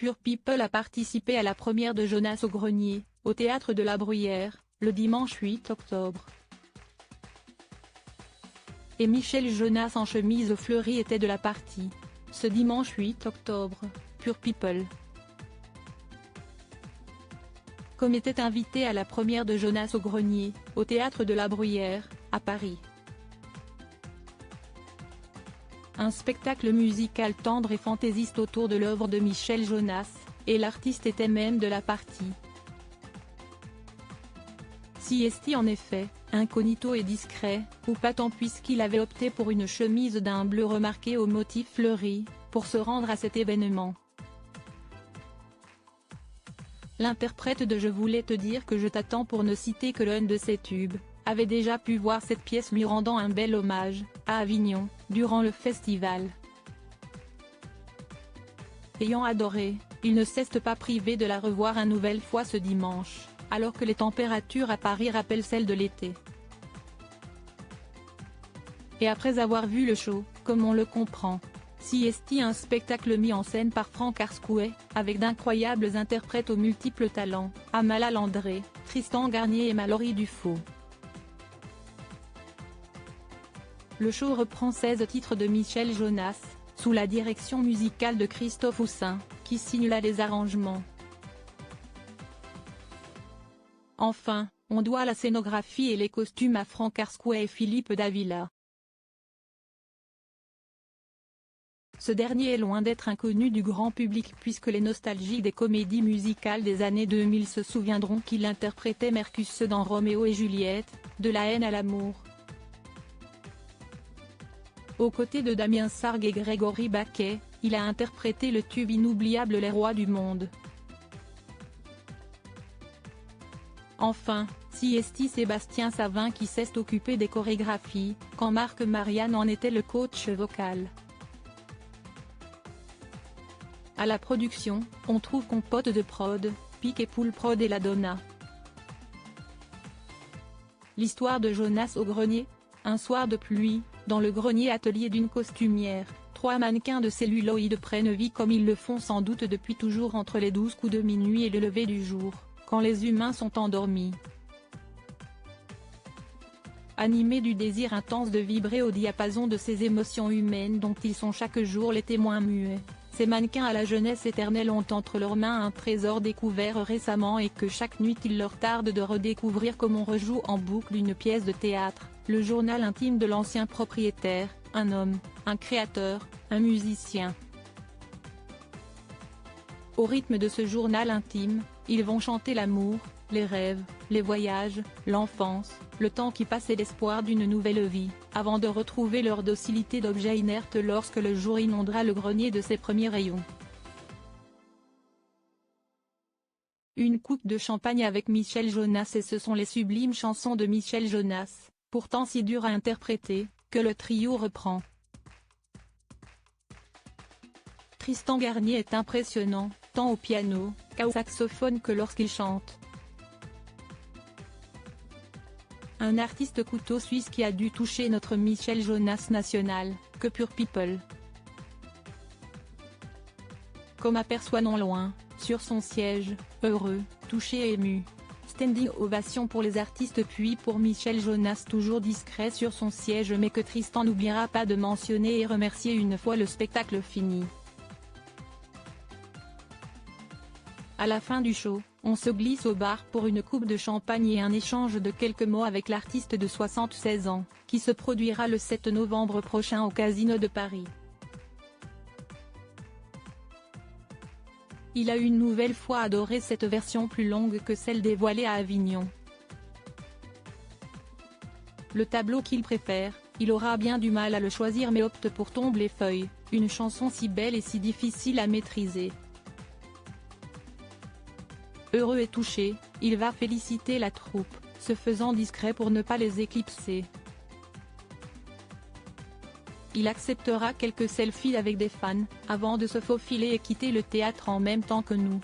Pure People a participé à la première de Jonas au Grenier, au Théâtre de la Bruyère, le dimanche 8 octobre. Et Michel Jonas en chemise fleurie était de la partie. Ce dimanche 8 octobre, Pure People. Comme était invité à la première de Jonas au Grenier, au Théâtre de la Bruyère, à Paris. Un spectacle musical tendre et fantaisiste autour de l'œuvre de Michel Jonas, et l'artiste était même de la partie. Si est-il en effet, incognito et discret, ou pas tant puisqu'il avait opté pour une chemise d'un bleu remarqué au motif fleuri, pour se rendre à cet événement. L'interprète de Je voulais te dire que je t'attends pour ne citer que l'un de ses tubes, avait déjà pu voir cette pièce lui rendant un bel hommage, à Avignon, durant le festival. Ayant adoré, il ne s'est pas privé de la revoir une nouvelle fois ce dimanche, alors que les températures à Paris rappellent celles de l'été. Et après avoir vu le show, comme on le comprend, si est un spectacle mis en scène par Franck Arscouet, avec d'incroyables interprètes aux multiples talents, Amala Landré, Tristan Garnier et Mallory Dufaux. Le show reprend 16 titres de Michel Jonas, sous la direction musicale de Christophe Houssin, qui signe là les arrangements. Enfin, on doit la scénographie et les costumes à Franck Arscouet et Philippe Davila. Ce dernier est loin d'être inconnu du grand public puisque les nostalgiques des comédies musicales des années 2000 se souviendront qu'il interprétait Mercus dans Roméo et Juliette, de la haine à l'amour. Aux côtés de Damien Sargue et Grégory Baquet, il a interprété le tube inoubliable Les Rois du Monde. Enfin, si est Sébastien Savin qui s'est occupé des chorégraphies, quand Marc Marianne en était le coach vocal. À la production, on trouve Compote de Prod, Pic et Poule Prod et La Donna. L'histoire de Jonas au grenier. Un soir de pluie, dans le grenier atelier d'une costumière, 3 mannequins de celluloïd prennent vie comme ils le font sans doute depuis toujours entre les 12 coups de minuit et le lever du jour, quand les humains sont endormis. Animés du désir intense de vibrer au diapason de ces émotions humaines dont ils sont chaque jour les témoins muets, ces mannequins à la jeunesse éternelle ont entre leurs mains un trésor découvert récemment et que chaque nuit il leur tarde de redécouvrir comme on rejoue en boucle une pièce de théâtre, le journal intime de l'ancien propriétaire, un homme, un créateur, un musicien. Au rythme de ce journal intime, ils vont chanter l'amour, les rêves, les voyages, l'enfance, le temps qui passe et l'espoir d'une nouvelle vie, avant de retrouver leur docilité d'objets inertes lorsque le jour inondera le grenier de ses premiers rayons. Une coupe de champagne avec Michel Jonas et ce sont les sublimes chansons de Michel Jonas, pourtant si dures à interpréter, que le trio reprend. Tristan Garnier est impressionnant, tant au piano, qu'au saxophone que lorsqu'il chante. Un artiste couteau suisse qui a dû toucher notre Michel Jonas national, que Pure People. Comme aperçoit non loin, sur son siège, heureux, touché et ému. Standing ovation pour les artistes puis pour Michel Jonas toujours discret sur son siège mais que Tristan n'oubliera pas de mentionner et remercier une fois le spectacle fini. À la fin du show, on se glisse au bar pour une coupe de champagne et un échange de quelques mots avec l'artiste de 76 ans, qui se produira le 7 novembre prochain au Casino de Paris. Il a une nouvelle fois adoré cette version plus longue que celle dévoilée à Avignon. Le tableau qu'il préfère, il aura bien du mal à le choisir mais opte pour Tombe les feuilles, une chanson si belle et si difficile à maîtriser. Heureux et touché, il va féliciter la troupe, se faisant discret pour ne pas les éclipser. Il acceptera quelques selfies avec des fans, avant de se faufiler et quitter le théâtre en même temps que nous.